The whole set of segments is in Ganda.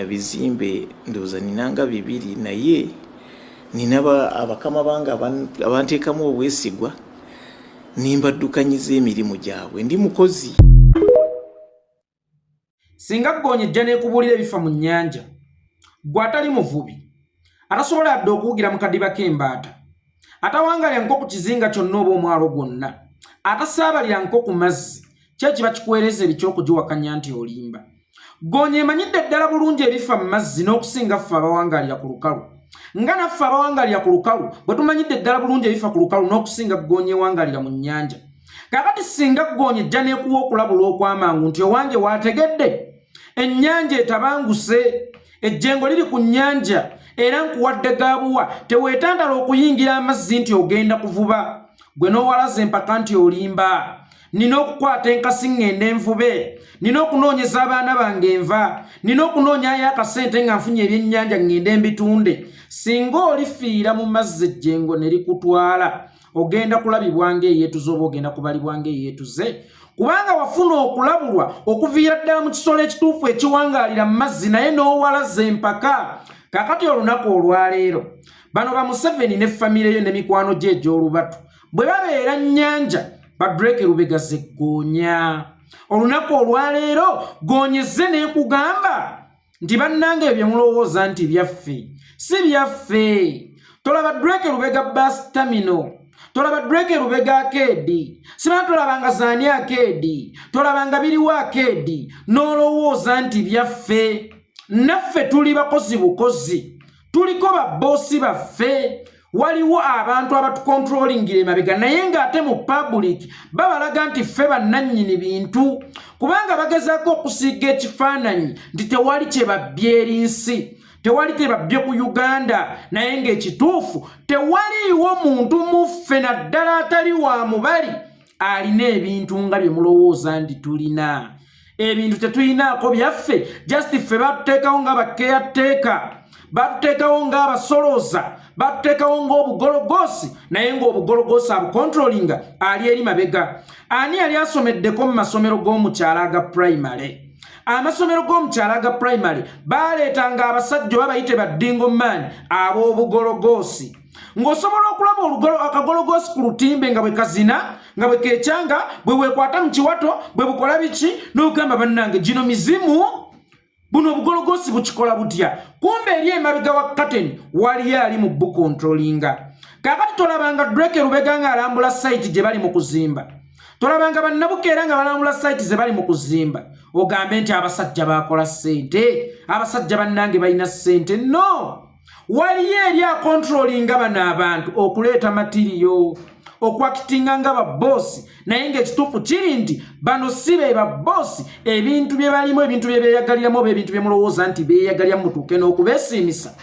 bizimbe ndoza ninanga bibiri naye nina abakama banga abanteekamu obwesigwa nimbaddukanyiza emirimu gyabwe ndi mukozi. Singa gonye jjane kubulira ebifa mu nnyanja gwatali muvubi atasobola adde okuwugira mu kadiba k'embaata atawangalya nko ku kizinga kyonna oba omwalo gwonna atasaabalira nko ku mazzi kye kiba kikuweereza ebikyokugiwakanya nti olimba. Gonye emanyidde ddala bulungi ebifa mu mazzi n'okusinga ffe abawangalira ku lukalu nga naffe abawangalira ku lukalu bwe tumanyidde ddala bulungi ebifa ku lukalu n'okusinga gonye ewangalira mu nnyanja. Kakati singa gonye ejja n'ekuwa okulabula okw'amangu nti owange waategedde ennyanja etabanguse ejjengo liri ku nnyanja era nkuwadde gaabuwa teweetandala okuyingira amazzi nti ogenda kuvuba gwe n'owalaze empaka nti olimba. Nina okukwata enkasi ngende envube, nina okunoonyeza abaana bange enva, nina okunoonyayo akasente nga nfunye ebyennyanja ngende mbitunde. Singa olifiira mu mazzi ejjengo ne likutwala ogenda kulabibwa ng'eyeetuze oba ogenda kubalibwa ng'eyeetuze kubanga wafuna okulabulwa okuviira ddala mu kisolo ekituufu ekiwangaalira mu mazzi naye n'owalaze empaka. Kakati olunaku olwaleero bano ba Museveni ne famire ye ne mikwano gye egy'olubatu bwe babeera nnyanja Badreke Lubega ze Gonya. Olunaku olwaleero gonyeze n'ekugamba nti bannange ebyo mulowooza nti byaffe si byaffe. Tolaba Badreke Lubega bus terminal, tolaba Badreke Lubega akeedi, sibana tolabanga zaani akeedi, tolabanga biriwo akeedi n'olowooza nti byaffe. Naffe tuli bakozi bukozi, tuliko baboosi baffe. Waliwo abantu abatukontrolingira emabega naye ng'ate mu public babalaga nti ffe bannannyini bintu kubanga bagezaako okusiiga ekifaananyi nti tewali kye babbye eri nsi, tewali kye babbye ku Uganda naye ng'ekituufu tewaliiwo muntu mu ffe naddala atali wa mubali alina ebintu nga bye mulowooza nti tulina. Ebintu tetulinaako byaffe, just ffe batuteekawo ng'abakeyateeka, batuteekawo ng'abasolooza, batuteekawo ng'obugologosi naye ng'obugologosi abukontrolinga ali eri mabega. Ani yali asomeddeko mu masomero g'omukyala aga primary? Amasomero g'omukyala aga primary baaleetanga abasajja oba bayite baddingomaani ab'obugologosi. Ng'osobola okulaba akagologosi ku lutimbe nga bwe kazina, nga bwe keekyanga, bwe weekwata mu kiwato, bwe bukola biki n'ogamba bannange gino mizimu. Buno obugologosi bukikola butya? Kumbe eri emabega wa curtain waliyo ali mu bukontrolinga. Kakati tolabanga Badreke Lubega ng'alambula site gye bali mu kuzimba, tolabanga bannabukeera nga balambula site ze bali mu kuzimba ogambe nti abasajja bakola ssente, abasajja bannange balina ssente. No, waliyo eri akontrolinga bano abantu okuleeta matiriyo, okwakitinga nga baboosi naye ng'ekituufu kiri nti bano si be baboosi. Ebintu bye balimu, ebintu bye beeyagaliramu oba ebintu bye mulowooza nti beeyagaliramu mutuuke n'okubeesiimisa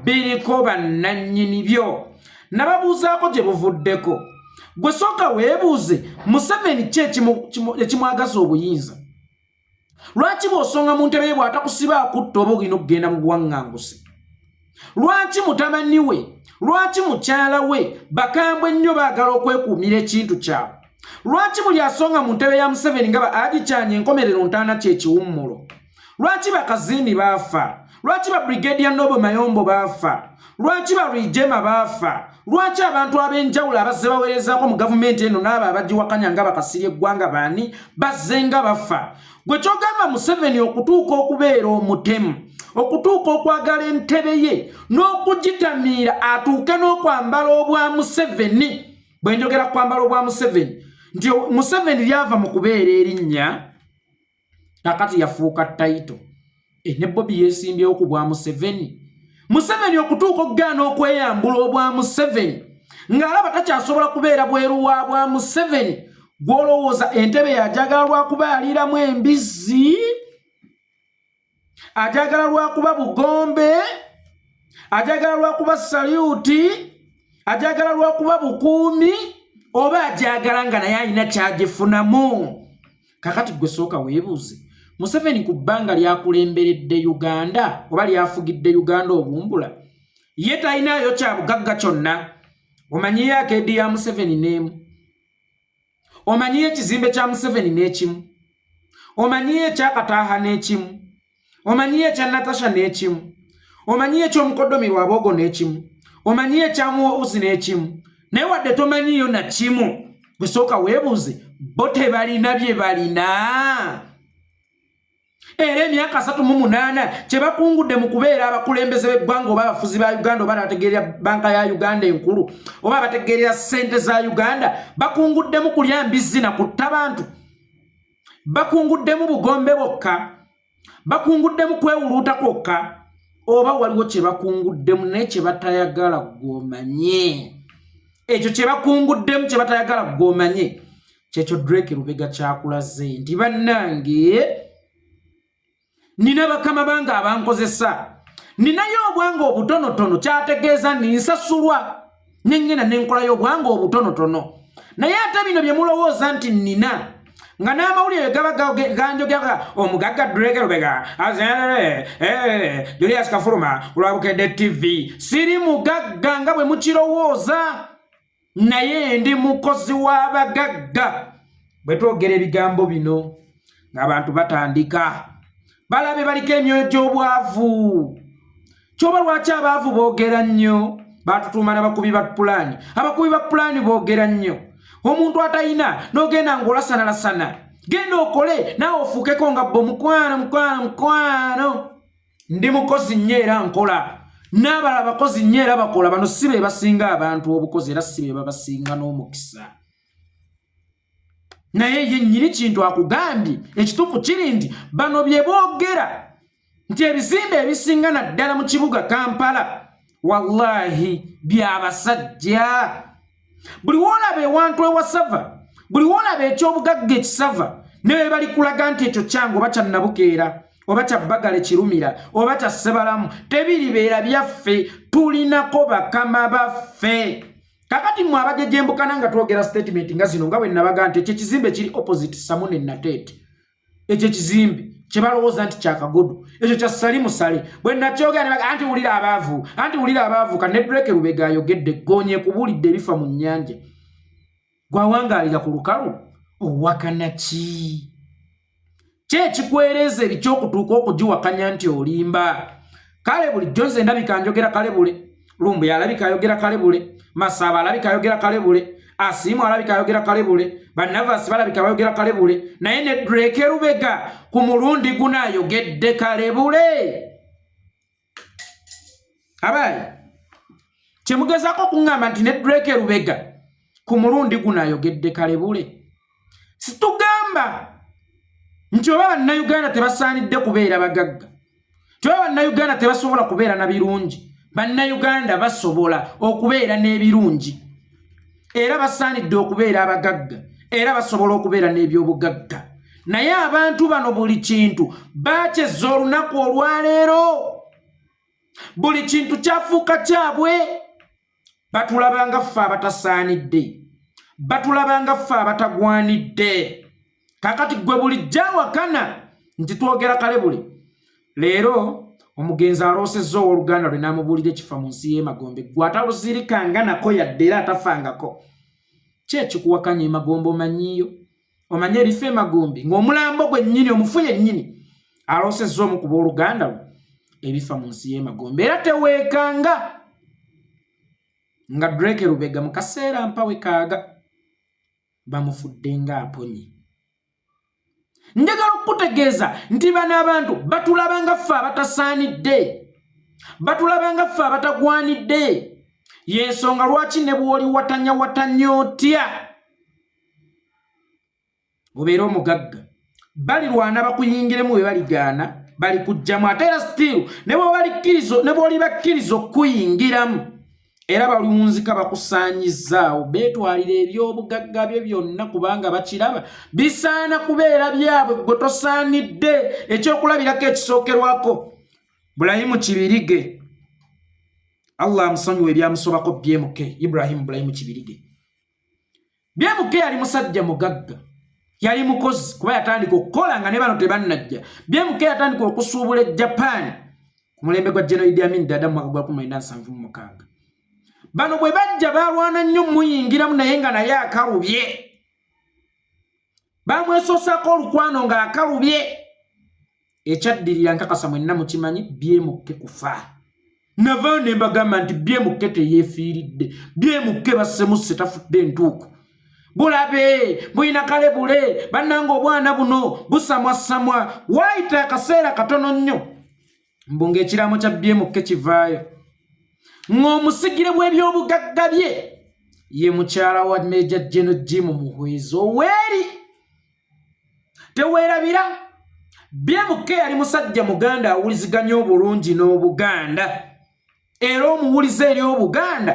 biriko bannannyini byo. Nababuuzaako gye buvuddeko. Gwe sooka weebuuze Museveni ki ekimwagaza obuyinza? Lwaki bw'osonga mu ntebe ye bw'atakusiba akutta oba olina okugenda mu buwaŋŋanguse? Lwaki mutabani we, lwaki mukyala we bakambwe nnyo baagala okwekuumira ekintu kyabwe? Lwaki buli asonga mu ntebe ya Museveni nga agikyanye enkomerero ntaana kyekiwummulo? Lwaki bakazini baafa? Lwaki ba Brigadier Noble Mayombo baafa? Lwaki ba Rwigema baafa? Lwaki abantu ab'enjawulo abazze baweerezaako mu gavumenti eno n'abo abagiwakanya nga bakasirya eggwanga baani bazze nga bafa? Gwe kyogamba Museveni okutuuka okubeera omutemu, okutuuka okwagala entebe ye n'okugitamiira atuuke n'okwambala obwa Museveni. Bwe njogera kwambala obwa Museveni nti Museveni lyava mu kubeera erinnya kakati yafuuka tayito. Ne Bobby yeesimbyewo ku bwa Museveni. Museveni okutuuka okugaana okweyambula obwa Museveni ng'alaba takyasobola kubeera bweru wa bwa Museveni, gw'olowooza entebe yajagala lwakuba yaliiramu embizzi, ajagala lwakuba bugombe, ajagala lwakuba saluti, ajagala lwakuba bukuumi, oba ajagala nga naye alina kyagifunamu? Kakati gwe sooka weebuuze Museveni ku bbanga lyakulemberedde Uganda oba lyafugidde Uganda obumbula ye talinayo kya bugagga kyonna. Omanyiyo akeedi ya Museveni n'emu, omanyiyo ekizimbe kya Museveni n'ekimu, omanyiyo ekyakataaha n'ekimu, omanyiye kya Natasha n'ekimu, omanyiye ky'omukoddomi Lwabogo n'ekimu, omanyiye kyamuwa Uzi n'ekimu, naye wadde tomanyiyo na kimu gwe sooka weebuuze bo tebalina bye balina. Era emyaka 38 kye bakungudde mu kubeera abakulembeze b'eggwanga oba abafuzi ba Uganda oba abategeerera banka ya Uganda enkulu oba abategeerera ssente za Uganda, bakunguddemu kulya mbizzi na kutta bantu, bakunguddemu bugombe bwokka, bakunguddemu kwewuluuta kwokka, oba waliwo kye bakunguddemu naye kye batayagala gw'omanye. Ekyo kye bakunguddemu kye batayagala gw'omanye kyekyo Drake Lubega kyakulaze nti bannange nina bakama bange abankozesa, ninayo obwange obutonotono, kyategeeza ninsasulwa nengena nenkolayo obwange obutonotono, naye ate bino bye mulowooza nti nina nga n'amawulire gaba ganjogera omugagga Drake Lubega Julius Kafuruma Lwabukedde TV. Siri mugagga nga bwe mukirowooza, naye ndi mukozi w'abagagga. Bwe twogera ebigambo bino ng'abantu batandika balabe baliko emyoyo gy'obwavu. Kyoba lwaki abaavu boogera nnyo? Batutuuma n'abakubi ba pulaani. Abakubi ba pulaani boogera nnyo. Omuntu atayina n'ogenda ng'olasanala, genda okole naawe ofuukeko nga bbo mukwano. Ndi mukozi nnyo era nkola, n'abalala bakozi nnyo era bakola. Bano si be basinga abantu obukozi era si be babasinga n'omukisa. Naye ye nnyini kintu akugambye ekituufu kiri nti bano bye boogera nti ebizimbe ebisinga naddala mu kibuga Kampala wallahi by'abasajja. Buli woolaba ewantu ewasava, buli woolaba eky'obugagga ekisava, ne bwe bali kulaga nti ekyo kyange oba kya Nabukeera oba kya Bagale Kirumira oba kya Ssebalamu, tebiribeera byaffe, tulinako bakama baffe. Kakati mwe abajejembukana nga twogera statement nga zino nga bwe nabaga nti ekyo ekizimbe kiri opposite Samune Nateete, ekyo ekizimbe kye balowooza nti kyakagodu, ekyo kya Salimu Sale. Bwe nakyogera ne baga anti wulira abaavu, anti wulira abaavu. Ka ne Drake Lubega ayogedde gonye kubulidde ebifa mu nnyanja, gwawangaalira ku lukalu owakana ki? Kyekikwereeza ebikyokutuuka okugiwakanya nti olimba. Kale bulijjo nze ndabika njogera kale bule, Lumbu yalabika ayogera kale bule, Masaba alabika ayogera kale bule, Asimu alabika ayogera kale bule, Banavasi balabika bayogera kale bule, naye ne Drake Lubega ku mulundi guno ayogedde kale bule. Abayi kye mugezaako okuŋŋamba nti ne Drake Lubega ku mulundi guno ayogedde kale bule. Situgamba nti oba bannayuganda tebasaanidde kubeera bagagga, nti oba bannayuganda tebasobola kubeera na birungi. Bannayuganda basobola okubeera n'ebirungi, era basaanidde okubeera abagagga, era basobola okubeera n'ebyobugagga. Naye abantu bano buli kintu bakyezza olunaku olwaleero, buli kintu kyafuuka kyabwe. Batulabanga ffe abatasaanidde, batulabanga ffe abatagwanidde. Kakati gwe bulijjo awakana nti twogera kale bule. Leero omugenzi aloosezza ow'oluganda lwe n'amubuulira ekifa mu nsi y'e Magombe, gwe ataluzirikanga nako yadde era atafangako. Ki ekikuwakanya e Magombe omanyiyo? Omanye ebifa e Magombe ng'omulambo gwe nnyini omufu yennyini aloosezza omu ku b'oluganda lwe ebifa mu nsi y'e Magombe. Era teweekanga nga Drake Lubega mu kaseera mpawe kaaga bamufudde ng'aponye. Njagala okutegeeza nti bano abantu batulabanga ffe abatasaanidde, batulabanga ffe abatagwanidde. Y'ensonga lwaki ne bw'oli watanya otya obeera omugagga, balirwana bakuyingiremu bwe baligaana, bali kujjamu ate era still ne bw'oli bakkiriza okuyingiramu, era baliwunzika bakusaanyizaawo beetwalira ebyobugagga bye byonna kubanga bakiraba bisaana kubeera byabwe gwe tosaanidde. Ekyokulabirako ekisookerwako Bulayimu Kibirige, Allah amusonyiwe ebyamusobako BMK, Ibrahim Bulayimu Kibirige. BMK yali musajja mugagga, yali mukozi kuba yatandika okukola nga ne bano tebannajja. BMK yatandika okusuubula e Japan ku mulembe gwa General Idi Amin Dada mu mwaka gwa 1976. Bano bwe bajja balwana nnyo muyingiramu naye nga naye akalubye, bamwesoosako olukwano nga akalubye. ekyaddirira nkakasa mwenna mukimanyi BMK kufa nava ne mbagamba nti BMK teyeefiiridde BMK bassemuse tafudde entuuko bulabe buyina kale bule bannanga obwana buno busamwasamwa waayita akaseera katono nnyo mbunga ekiraamo kya BMK kivaayo ng'omusigire bw'ebyobugagga bye ye mukyala wa Major General Jim Muhwezo weeri teweerabira BMK yali musajja muganda awuliziganya obulungi n'Obuganda era omuwuliza eri Obuganda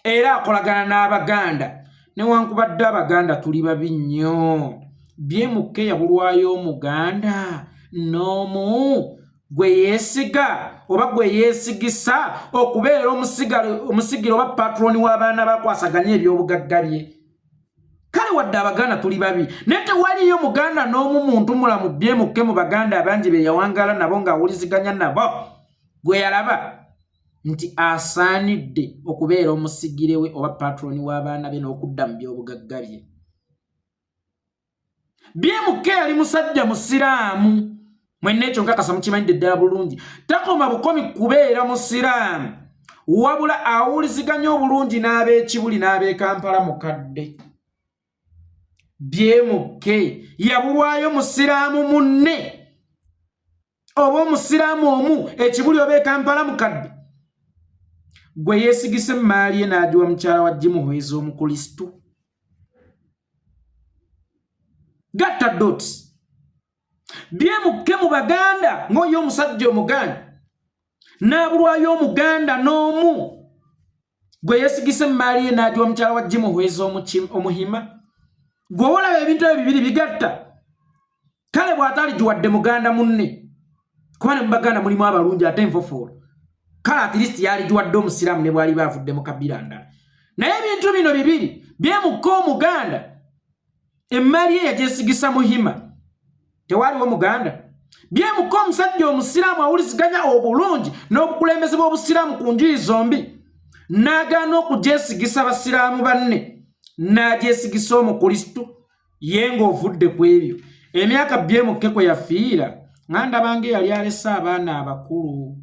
era akolagana n'Abaganda newankubadde Abaganda tuli babi nnyo BMK yabulwayo Omuganda n'omu gwe yeesiga oba gwe yeesigisa okubeera omusigire oba patroni w'abaana bakwasaganya ebyobugagga bye kale wadde Abaganda tuli babi naye tewaliyo Muganda n'omu muntu mulamu BMK mu Baganda abangi be yawangala nabo ng'awuliziganya nabo gwe yalaba nti asaanidde okubeera omusigire we oba patroni w'abaana be n'okudda mu byobugagga bye BMK yali musajja musiraamu mwenna ekyo nkakasa mukimanyidde ddala bulungi takoma bukomi kubeera musiraamu wabula awuliziganya obulungi n'ab'ekibuli n'ab'ekampala mukadde BMK yabulwayo musiraamu munne oba omusiraamu omu ekibuli oba ekampala mukadde gwe yeesigise emmaali ye n'agiwa mukyala wa Jim Muhwezo omukristu gatta dots BMK mu Baganda ng'oyo omusajja Omuganda n'abulwayo Omuganda n'omu gwe yeesigise emmaali ye n'agiwa mukyala wa Jim Muhwezo omuhima gwe olaba ebintu ebyo bibiri bigatta kale bw'ataligiwadde Muganda munne kuba ne mu Baganda mulimu abalungi ate enfofoolo kale at least yaligiwadde omusiraamu ne bwali baavudde mu kabira ndala naye ebintu bino bibiri BMK Omuganda emmaali ye yagyesigisa muhima tewaliwo Muganda BMK omusajja omusiraamu awuliziganya obulungi n'obukulembeze bw'obusiraamu ku njuyi zombi n'agaana okugyesigisa basiraamu banne n'agyesigisa omukristu ye ng'ovudde ku ebyo emyaka BMK kwe yafiira nga ndabanga yali alese abaana abakulu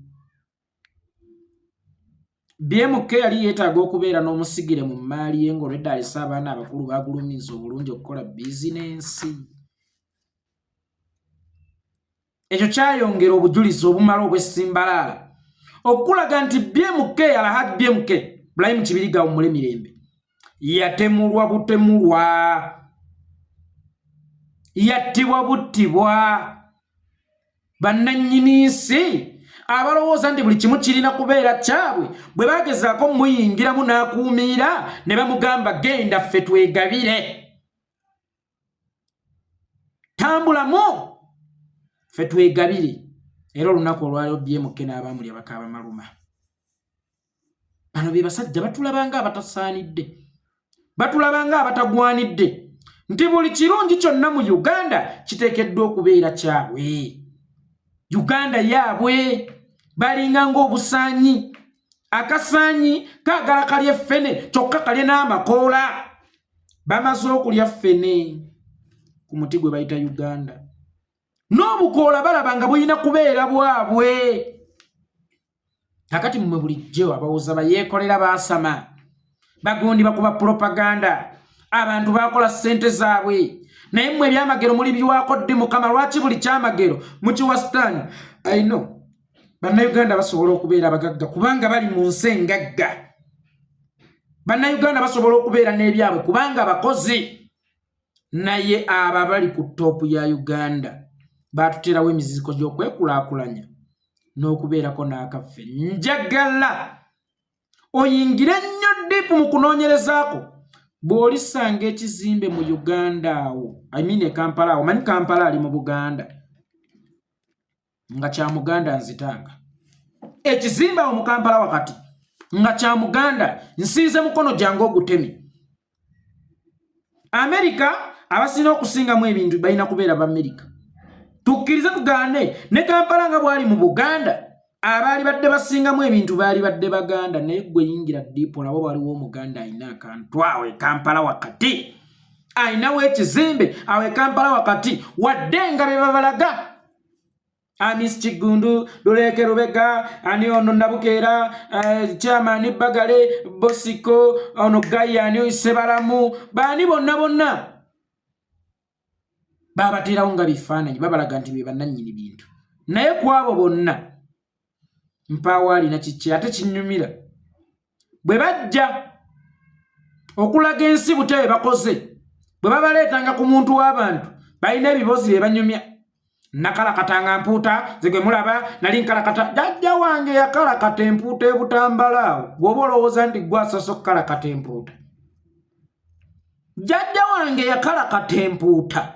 BMK yali yeetaaga okubeera n'omusigire mu mmaali ye ng'olwedde alese abaana abakulu bagulumiza obulungi okukola bizinensi ekyo kyayongera obujulizi obumala obw'essimbalaala okulaga nti BMK Alhaji BMK Ibrahim Kibiriga omule mirembe yatemulwa butemulwa yattibwa buttibwa bannannyini nsi abalowooza nti buli kimu kirina kubeera kyabwe bwe bagezaako muyingiramu n'akuumiira ne bamugamba genda ffe twegabire tambulamu ffe twegabire era olunaku olwaliro BMK n'abamuli abakaaba maluma bano be basajja batulabanga abatasaanidde batulabanga abatagwanidde nti buli kirungi kyonna mu Uganda kiteekeddwa okubeera kyabwe Uganda yaabwe balinga ng'obusaanyi akasaanyi kaagala kalye ffene kyokka kalye n'amakoola bamaze okulya ffene ku muti gwe bayita Uganda n'obukoola balaba nga bulina kubeera bwabwe kakati mmwe bulijjo abawuza bayeekolera baasama bagundi bakuba propaganda abantu bakola ssente zaabwe naye mmwe ebyamagero muli biwaako ddi Mukama lwaki buli kyamagero mukiwa sitaani I know bannayuganda basobola okubeera abagagga kubanga bali mu nsi engagga bannayuganda basobola okubeera n'ebyabwe kubanga bakozi naye aba bali ku toopu ya Uganda baatuterawo emiziziko gy'okwekulaakulanya n'okubeerako n'akaffe njagala oyingire nnyo ddiipu mu kunoonyerezaako bw'olisanga ekizimbe mu Uganda awo e Kampala awo manyi Kampala ali mu Buganda nga kya Muganda nzitanga ekizimbe awo mu Kampala wakati nga kya Muganda nsinze mukono gyange ogutemi Amerika abasinga okusingamu ebintu balina kubeera b'Amerika tukkirize tugaane ne Kampala nga bwali mu Buganda abaali badde basingamu ebintu baali badde Baganda naye gwe yingira ddiipu olaba waliwo Omuganda alina akantu awo e Kampala wakati alinawo ekizimbe awo e Kampala wakati wadde nga be babalaga Amis Chigundu, Duleke Rubeka, ani ono Nabukera, Chairman Bagale, Bosiko, ono Gaya, ni Sebalamu, bani bonna. Baba tira unga bifaananyi babalaga nti bannannyini bintu. Naye kwabo bonna mpawali na kichi ate kinyumira. Bwe bajja okulaga ensi butebe bakoze. Bwe babaleetanga ku muntu w'abantu, balina ebibozi bye banyumya. Nakalakatanga mpuuta zegwe mulaba nali nkalakata jajja wange yakalakata empuuta ebutambalaawo gwoba olowooza nti gwasoso kalakata empuuta. Jajja wange yakalakata empuuta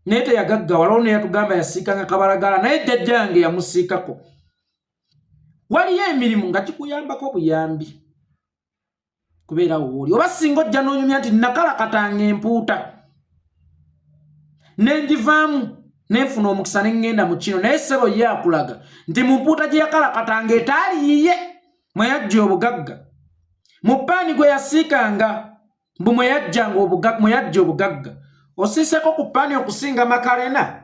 naye teyagaggawala ono yatugamba yasiikanga kabalagala naye jajja wange yamusiikako. Waliyo emirimu nga kikuyambako buyambi kubeera wooli oba singa ojja n'onyumya nti nakalakatanga empuuta nenjivaamu nefuna omukisa nengenda mu kino naye ssebo ye akulaga nti mu mpuuta gye yakalakatanga etaaliyiye mwe yajja obugagga mu paani gwe yasiikanga mbu mwe yajja obugagga osiiseko ku paani okusinga Makalena.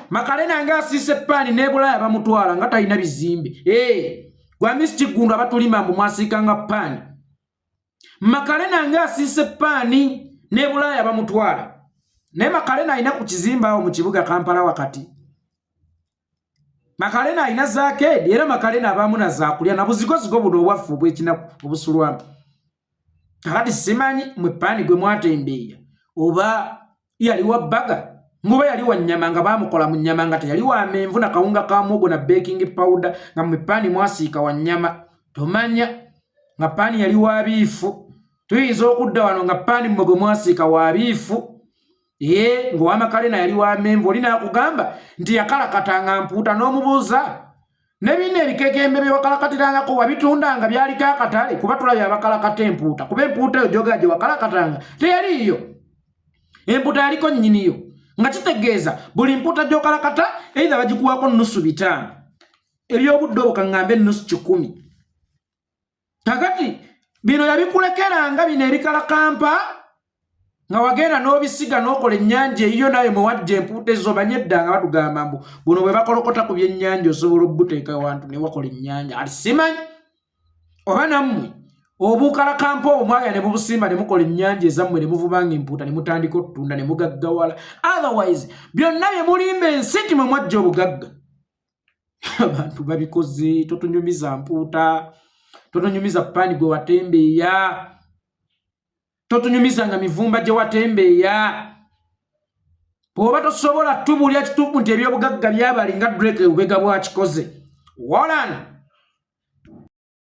Makalena nga asiise paani ne Bulaaya bamutwala nga talina bizimbe. Gwa Miss Chigundu abatulima mbu mwasiikanga paani. Makalena nga asiise paani ne Bulaaya bamutwala. Ne Makalena alina ku kizimba awo mu kibuga Kampala wakati. Makalena alina zaakeedi era Makalena abamu na zaakulya na buzigozigo buno obwaffe obw'ekinaku obusulwamu. Kakati simanyi mwe paani gwe mwatembeeya oba yali wa bbaga ngoba yali wa nnyama nga baamukola mu nnyama nga teyali wa menvu na kawunga ka muogo na baking powder nga mwe paani mwasiika wa nnyama tomanya nga paani yali wa biifu. Tuyinza okudda wano nga paani mmwe gwe mwasiika wa biifu ng'owa Makalena yali wa menvu oli n'akugamba nti yakalakatanga mpuuta n'omubuuza ne bino ebikekembe bye wakalakatirangako wabitundanga byaliko akatale kuba tulabye abakalakata empuuta kuba empuuta eyo gyoga gye wakalakatanga teyaliiyo. Empuuta yaliko nnyiniyo nga kitegeeza buli mpuuta gy'okalakata eitha bagikuwako nnusu 5 ebyobudde obwo kaŋŋambe nnusu 10. Kakati bino yabikulekeranga bino ebikalakampa nga wagenda n'obisiga n'okola ennyanja eyo naye mwe wajja empuuta ezo banyedda nga batugamba mbu buno bwe bakolokota ku byennyanja osobola obuteeka wantu ne wakola ennyanja ati simanyi oba nammwe obukalakampa obwo mwagala ne bubusimba ne mukola ennyanja ezammwe ne muvubanga empuuta ne mutandika okutunda ne mugaggawala. Otherwise byonna bye mulimba ensi ti mwe mwajja obugagga. Abantu babikoze. Totunyumiza mpuuta, totunyumiza paani gwe watembeeya, totunyumiza nga mivumba gye watembeeya. Bw'oba tosobola tubulya kituufu nti ebyobugagga byabali nga Drake obubega bwakikoze. Walana